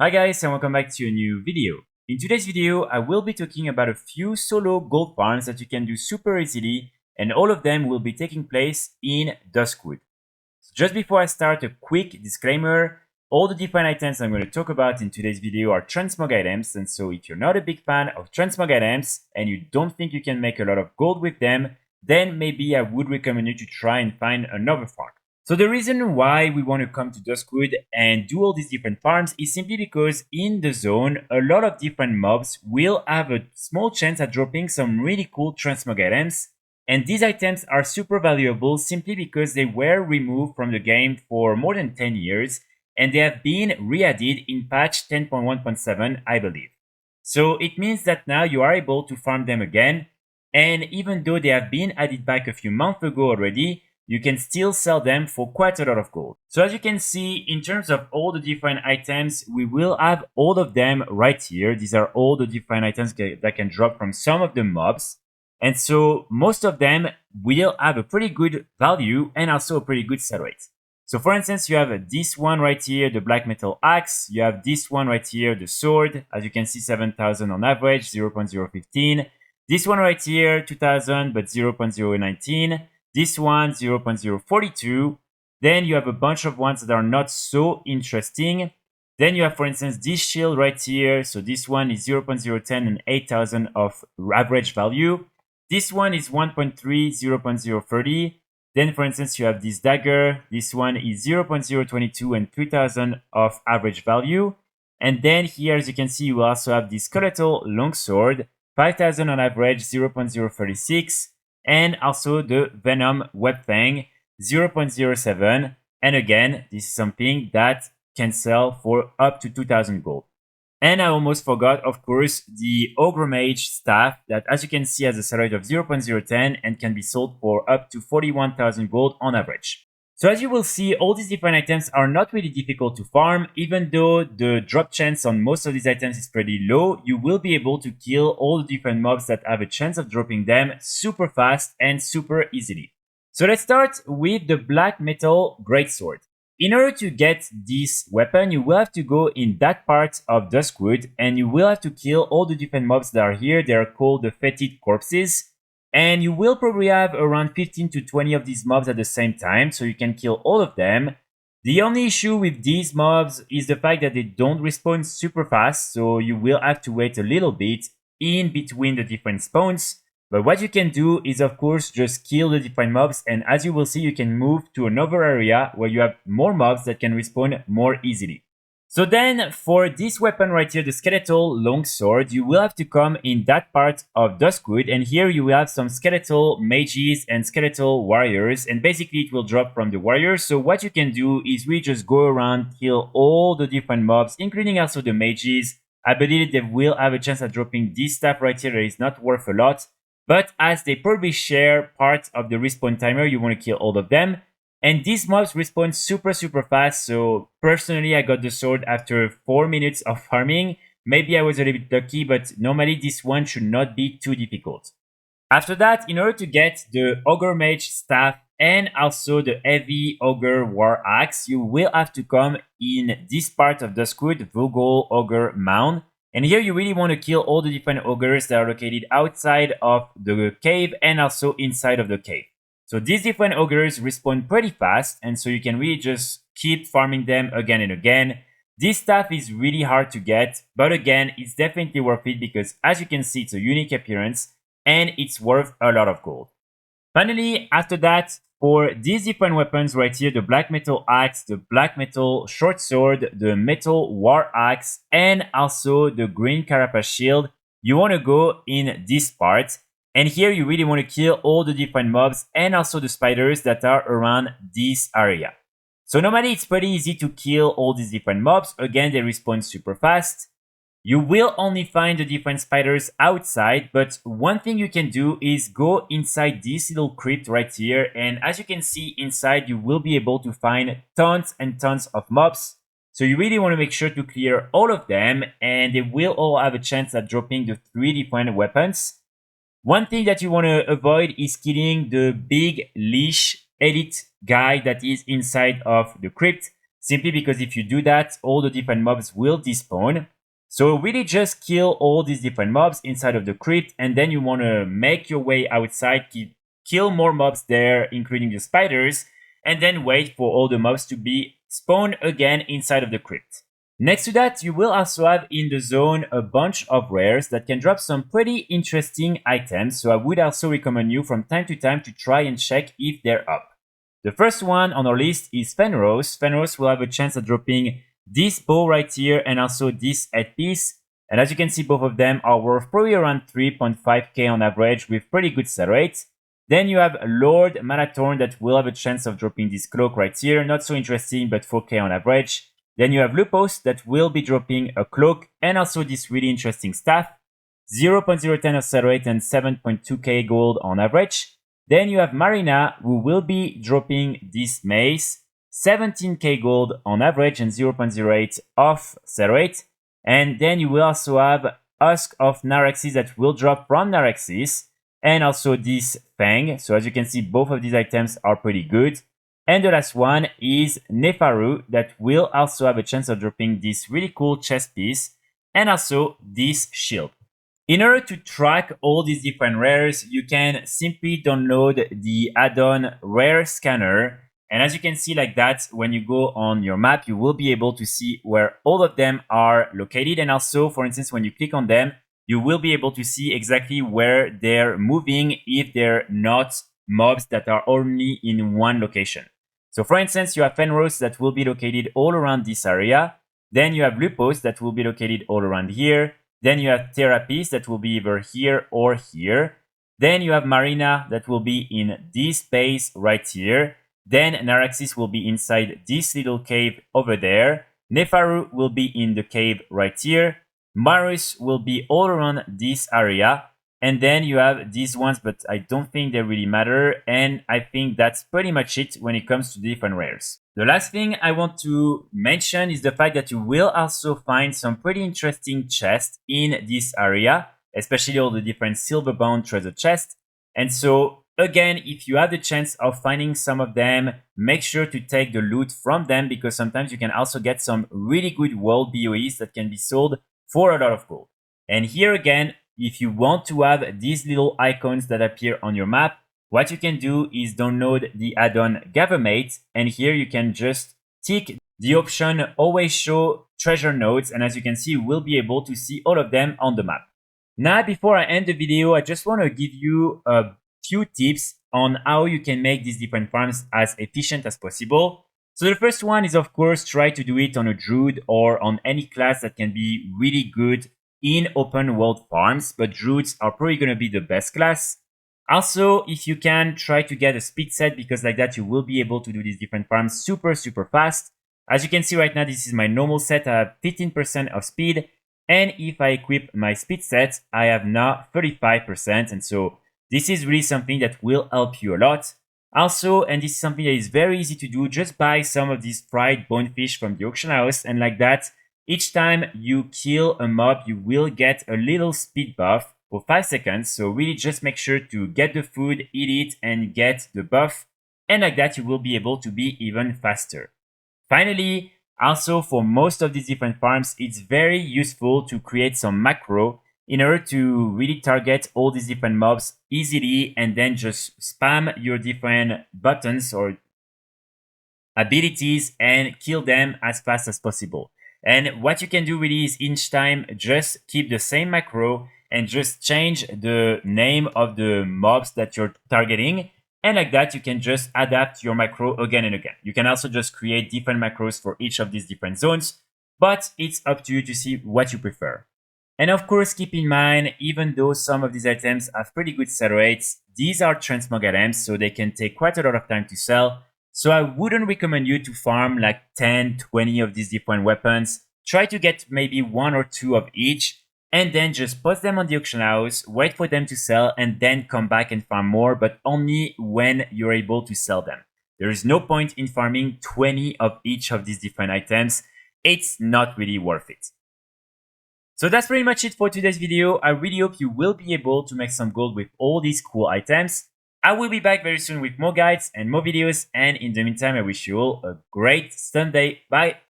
Hi guys and welcome back to a new video. In today's video, I will be talking about a few solo gold farms that you can do super easily, and all of them will be taking place in Duskwood. So just before I start, a quick disclaimer. All the different items I'm going to talk about in today's video are transmog items, and so if you're not a big fan of transmog items and you don't think you can make a lot of gold with them, then maybe I would recommend you to try and find another farm. So the reason why we want to come to Duskwood and do all these different farms is simply because in the zone, a lot of different mobs will have a small chance at dropping some really cool transmog items. And these items are super valuable simply because they were removed from the game for more than 10 years and they have been re-added in patch 10.1.7, I believe. So it means that now you are able to farm them again, and even though they have been added back a few months ago already, you can still sell them for quite a lot of gold. So as you can see, in terms of all the different items, we will have all of them right here. These are all the different items that can drop from some of the mobs. And so most of them will have a pretty good value and also a pretty good sell rate. So for instance, you have this one right here, the black metal axe. You have this one right here, the sword. As you can see, 7,000 on average, 0.015. This one right here, 2,000, but 0.019. This one, 0.042. Then you have a bunch of ones that are not so interesting. Then you have, for instance, this shield right here. So this one is 0.010 and 8,000 of average value. This one is 1.3, 0.030. Then, for instance, you have this dagger. This one is 0.022 and 3,000 of average value. And then here, as you can see, you also have this skeletal longsword, 5,000 on average, 0.036. And also the Venom Webfang 0.07. And again, this is something that can sell for up to 2,000 gold. And I almost forgot, of course, the Ogre Mage staff that, as you can see, has a sell rate of 0.010 and can be sold for up to 41,000 gold on average. So as you will see, all these different items are not really difficult to farm. Even though the drop chance on most of these items is pretty low, you will be able to kill all the different mobs that have a chance of dropping them super fast and super easily. So let's start with the black metal greatsword. In order to get this weapon, you will have to go in that part of Duskwood and you will have to kill all the different mobs that are here. They are called the fetid corpses. And you will probably have around 15 to 20 of these mobs at the same time, so you can kill all of them. The only issue with these mobs is the fact that they don't respawn super fast, so you will have to wait a little bit in between the different spawns. But what you can do is, of course, just kill the different mobs, and as you will see, you can move to another area where you have more mobs that can respawn more easily. So then, for this weapon right here, the skeletal longsword, you will have to come in that part of Duskwood, and here you will have some skeletal mages and skeletal warriors, and basically it will drop from the warriors. So what you can do is we just go around, kill all the different mobs, including also the mages. I believe they will have a chance at dropping this stuff right here that is not worth a lot, but as they probably share part of the respawn timer, you want to kill all of them. And these mobs respawn super fast, so personally I got the sword after 4 minutes of farming. Maybe I was a little bit lucky, but normally this one should not be too difficult. After that, in order to get the Ogre Mage staff and also the heavy Ogre War Axe, you will have to come in this part of Duskwood, Vogel Ogre Mound. And here you really want to kill all the different ogres that are located outside of the cave and also inside of the cave. So these different ogres respawn pretty fast, and so you can really just keep farming them again and again. This stuff is really hard to get, but again, it's definitely worth it because as you can see, it's a unique appearance and it's worth a lot of gold. Finally, after that, for these different weapons right here, the black metal axe, the black metal short sword, the metal war axe, and also the green carapace shield, you want to go in this part. And here you really want to kill all the different mobs and also the spiders that are around this area. So normally it's pretty easy to kill all these different mobs. Again, they respawn super fast. You will only find the different spiders outside, but one thing you can do is go inside this little crypt right here. And as you can see inside, you will be able to find tons and tons of mobs. So you really want to make sure to clear all of them, and they will all have a chance at dropping the 3 different weapons. One thing that you want to avoid is killing the big leash elite guy that is inside of the crypt. simply because if you do that, all the different mobs will despawn. So really just kill all these different mobs inside of the crypt, and then you want to make your way outside, kill more mobs there, including the spiders, and then wait for all the mobs to be spawned again inside of the crypt. Next to that, you will also have in the zone a bunch of rares that can drop some pretty interesting items, so I would also recommend you from time to time to try and check if they're up. The first one on our list is Fenros. Fenros will have a chance of dropping this bow right here and also this headpiece. And as you can see, both of them are worth probably around 3.5k on average with pretty good sell rates. Then you have Lord Manathorn that will have a chance of dropping this cloak right here. Not so interesting, but 4k on average. Then you have Lupos that will be dropping a cloak and also this really interesting staff. 0.010 of sell rate and 7.2k gold on average. Then you have Marina who will be dropping this mace. 17k gold on average and 0.08 of sell rate. And then you will also have Husk of Naraxis that will drop from Naraxis. And also this Fang. So as you can see, both of these items are pretty good. And the last one is Nefaru that will also have a chance of dropping this really cool chest piece and also this shield. In order to track all these different rares, you can simply download the add-on Rare Scanner. And as you can see like that, when you go on your map, you will be able to see where all of them are located. And also, for instance, when you click on them, you will be able to see exactly where they're moving if they're not mobs that are only in one location. So for instance, you have Fenros that will be located all around this area. Then you have Lupos that will be located all around here. Then you have Therapies that will be either here or here. Then you have Marina that will be in this space right here. Then Naraxis will be inside this little cave over there. Nefaru will be in the cave right here. Marus will be all around this area. And then you have these ones, but I don't think they really matter. And I think that's pretty much it when it comes to different rares. The last thing I want to mention is the fact that you will also find some pretty interesting chests in this area, especially all the different silver-bound treasure chests. And so, again, if you have the chance of finding some of them, make sure to take the loot from them because sometimes you can also get some really good world BOEs that can be sold for a lot of gold. And here again, if you want to have these little icons that appear on your map, what you can do is download the add-on Gathermate, and here you can just tick the option Always Show Treasure Nodes, and as you can see, you will be able to see all of them on the map. Now, before I end the video, I just want to give you a few tips on how you can make these different farms as efficient as possible. So the first one is, of course, try to do it on a druid or on any class that can be really good in open world farms, but druids are probably going to be the best class. Also, if you can, try to get a speed set because like that you will be able to do these different farms super fast. As you can see right now, this is my normal set. I have 15% of speed, and if I equip my speed set, I have now 35%, and so this is really something that will help you a lot. Also, and this is something that is very easy to do, just buy some of these fried bonefish from the auction house, and like that, each time you kill a mob, you will get a little speed buff for 5 seconds. So really just make sure to get the food, eat it, and get the buff. And like that, you will be able to be even faster. Finally, also for most of these different farms, it's very useful to create some macro in order to really target all these different mobs easily and then just spam your different buttons or abilities and kill them as fast as possible. And what you can do really is each time just keep the same macro and just change the name of the mobs that you're targeting. And like that, you can just adapt your macro again and again. You can also just create different macros for each of these different zones, but it's up to you to see what you prefer. And of course, keep in mind, even though some of these items have pretty good sell rates, these are transmog items, so they can take quite a lot of time to sell. So I wouldn't recommend you to farm like 10, 20 of these different weapons. Try to get maybe 1 or 2 of each and then just post them on the auction house, wait for them to sell and then come back and farm more, but only when you're able to sell them. There is no point in farming 20 of each of these different items. It's not really worth it. So that's pretty much it for today's video. I really hope you will be able to make some gold with all these cool items. I will be back very soon with more guides and more videos, and in the meantime I wish you all a great Sunday. Bye!